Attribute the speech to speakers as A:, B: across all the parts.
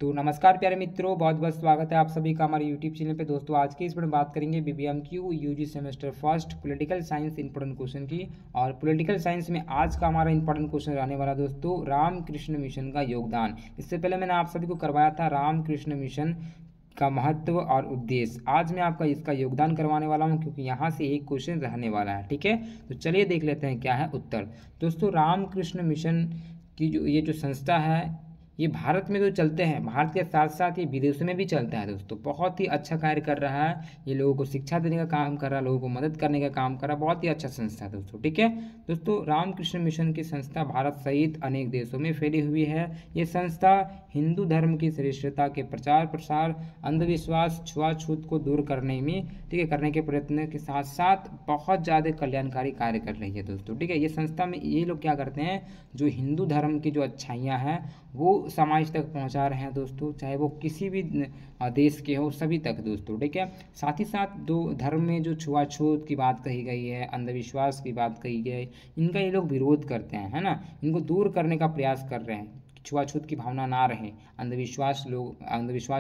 A: तो नमस्कार प्यारे मित्रों, बहुत बहुत स्वागत है आप सभी का हमारे यूट्यूब चैनल पे। दोस्तों आज की इस वीडियो में बात करेंगे BBMKU UG semester first political science important question की। और पॉलिटिकल साइंस में आज का हमारा इंपॉर्टेंट क्वेश्चन रहने वाला दोस्तों रामकृष्ण मिशन का योगदान। इससे पहले मैंने आप सभी को करवाया था रामकृष्ण मिशन का महत्व और उद्देश्य। आज मैं आपका इसका योगदान करवाने वाला हूं क्योंकि यहाँ से एक क्वेश्चन रहने वाला है। ठीक है, तो चलिए देख लेते हैं क्या है उत्तर। दोस्तों रामकृष्ण मिशन की जो संस्था है, ये भारत में तो चलते हैं, भारत के साथ साथ ये विदेशों में भी चलता है दोस्तों। बहुत ही अच्छा कार्य कर रहा है, ये लोगों को शिक्षा देने का काम कर रहा है, लोगों को मदद करने का काम कर रहा है। बहुत ही अच्छा संस्था है दोस्तों। ठीक है दोस्तों, रामकृष्ण मिशन की संस्था भारत सहित अनेक देशों में फैली हुई है। ये संस्था हिंदू धर्म की श्रेष्ठता के प्रचार प्रसार, अंधविश्वास, छुआछूत को दूर करने में करने के प्रयत्न के साथ साथ बहुत ज़्यादा कल्याणकारी कार्य कर रही है दोस्तों। ठीक है, ये संस्था में ये लोग क्या करते हैं, जो हिंदू धर्म की जो अच्छाइयाँ हैं वो समाज तक पहुंचा रहे हैं दोस्तों, चाहे वो किसी भी देश के हो, सभी तक दोस्तों। ठीक है, साथ ही साथ दो धर्म में जो छुआछूत की बात कही गई है, अंधविश्वास की बात कही गई है, इनका ये लोग विरोध करते हैं, है ना। इनको दूर करने का प्रयास कर रहे हैं, छुआछूत की भावना ना रहे, अंधविश्वास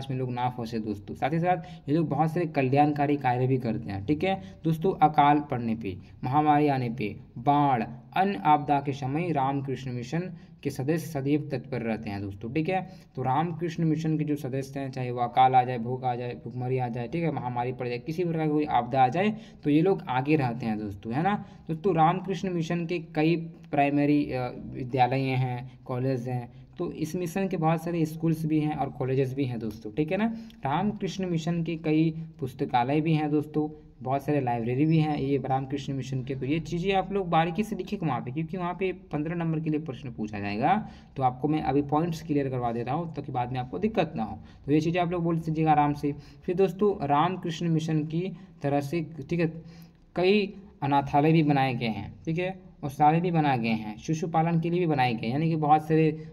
A: में लोग ना फंसे दोस्तों। साथ ही साथ ये लोग बहुत सारे कल्याणकारी कार्य भी करते हैं। ठीक है दोस्तों, अकाल पड़ने पे, महामारी आने पे, बाढ़, अन्य आपदा के समय रामकृष्ण मिशन के सदस्य सदैव तत्पर रहते हैं दोस्तों। ठीक है, तो रामकृष्ण मिशन के जो सदस्य हैं, चाहे वो अकाल आ जाए, भूख आ जाए, भूखमरी आ जाए, ठीक है, महामारी पड़ जाए, किसी प्रकार की कोई आपदा आ जाए, तो ये लोग आगे रहते हैं दोस्तों, है ना। दोस्तों रामकृष्ण मिशन के कई प्राइमरी विद्यालय हैं, कॉलेज हैं, तो इस मिशन के बहुत सारे स्कूल्स भी हैं और कॉलेजेस भी हैं दोस्तों। ठीक है ना, रामकृष्ण मिशन के कई पुस्तकालय भी हैं दोस्तों, बहुत सारे लाइब्रेरी भी हैं ये रामकृष्ण मिशन के। तो ये चीज़ें आप लोग बारीकी से लिखिए वहाँ पे, क्योंकि वहाँ पे 15 नंबर के लिए प्रश्न पूछा जाएगा। तो आपको मैं अभी पॉइंट्स क्लियर करवा दे रहा हूँ ताकि बाद में आपको दिक्कत ना हो। तो ये चीज़ें आप लोग बोल दीजिएगा आराम से। फिर दोस्तों रामकृष्ण मिशन की तरह से, ठीक है, कई अनाथालय भी बनाए गए हैं, ठीक है, और सारे भी बनाए गए हैं, शिशु पालन के लिए भी बनाए गए हैं, यानी कि बहुत सारे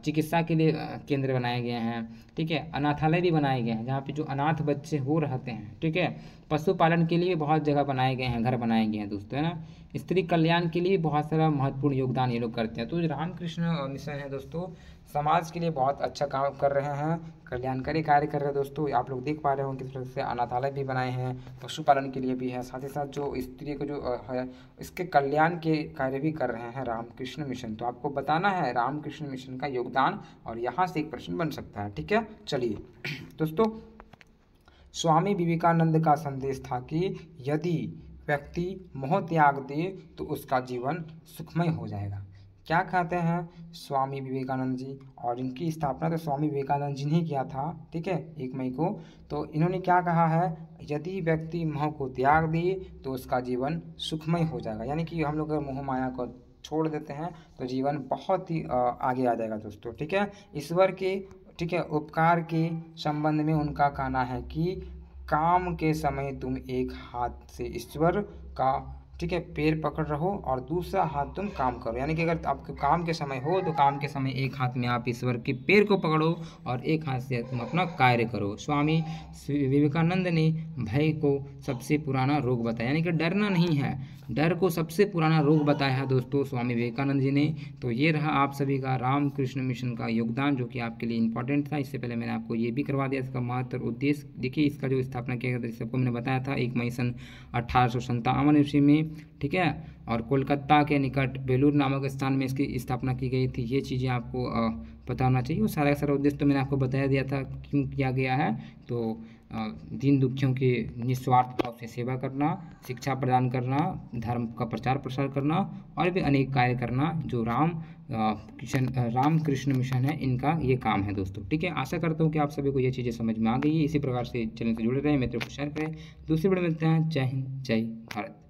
A: चिकित्सा के लिए केंद्र बनाए गए हैं। ठीक है, अनाथालय भी बनाए गए हैं जहाँ पे जो अनाथ बच्चे हो रहते हैं। ठीक है, पशुपालन के लिए बहुत जगह बनाए गए हैं, घर बनाए गए हैं दोस्तों, है ना। स्त्री कल्याण के लिए बहुत सारा महत्वपूर्ण योगदान ये लोग करते हैं। तो जो रामकृष्ण मिशन है दोस्तों, समाज के लिए बहुत अच्छा काम कर रहे हैं, कल्याणकारी कार्य कर रहे हैं दोस्तों। आप लोग देख पा रहे हो किस तरह से अनाथालय भी बनाए हैं, पशुपालन के लिए भी है, साथ ही साथ जो स्त्री को जो है इसके कल्याण के कार्य भी कर रहे हैं रामकृष्ण मिशन। तो आपको बताना है रामकृष्ण मिशन का योगदान, और यहाँ से एक प्रश्न बन सकता है। ठीक है, चलिए दोस्तों, स्वामी विवेकानंद का संदेश था कि यदि व्यक्ति मोह त्याग दे तो उसका जीवन सुखमय हो जाएगा। क्या कहते हैं स्वामी विवेकानंद जी, और इनकी स्थापना तो स्वामी विवेकानंद जी ने किया था, ठीक है, 1 मई को। तो इन्होंने क्या कहा है, यदि व्यक्ति मोह को त्याग दे तो उसका जीवन सुखमय हो जाएगा। यानी कि हम लोग अगर मोह माया को छोड़ देते हैं तो जीवन बहुत ही आगे आ जाएगा दोस्तों। ठीक है, ईश्वर के, ठीक है, उपकार के संबंध में उनका कहना है कि काम के समय तुम एक हाथ से ईश्वर का, ठीक है, पैर पकड़ रहो और दूसरा हाथ तुम काम करो। यानी कि अगर आपके काम के समय हो तो काम के समय एक हाथ में आप ईश्वर के पैर को पकड़ो और एक हाथ से तुम अपना कार्य करो। स्वामी विवेकानंद ने भय को सबसे पुराना रोग बताया, यानी कि डरना नहीं है, डर को सबसे पुराना रोग बताया है दोस्तों स्वामी विवेकानंद जी ने। तो ये रहा आप सभी का रामकृष्ण मिशन का योगदान, जो कि आपके लिए इंपॉर्टेंट था। इससे पहले मैंने आपको ये भी करवा दिया इसका महत्व और उद्देश्य। देखिए इसका जो स्थापना किया गया था, सबको मैंने बताया था 1 मई सन 1857 ईस्वी में। ठीक है, और कोलकाता के निकट बेलूर नामक स्थान में इसकी स्थापना की गई थी। ये चीज़ें आपको पता होना चाहिए। वो सारा का सारा उद्देश्य तो मैंने आपको बता दिया था क्यों किया गया है। तो दीन दुखियों की निस्वार्थ भाव से सेवा करना, शिक्षा प्रदान करना, धर्म का प्रचार प्रसार करना और भी अनेक कार्य करना, जो रामकृष्ण मिशन है, इनका ये काम है दोस्तों। ठीक है, आशा करता हूँ कि आप सभी को ये चीज़ें समझ में आ गई है। इसी प्रकार से चैनल से जुड़े रहें, मित्रों को शेयर करें। दूसरी वीडियो मिलते हैं। जय हिंद, जय भारत।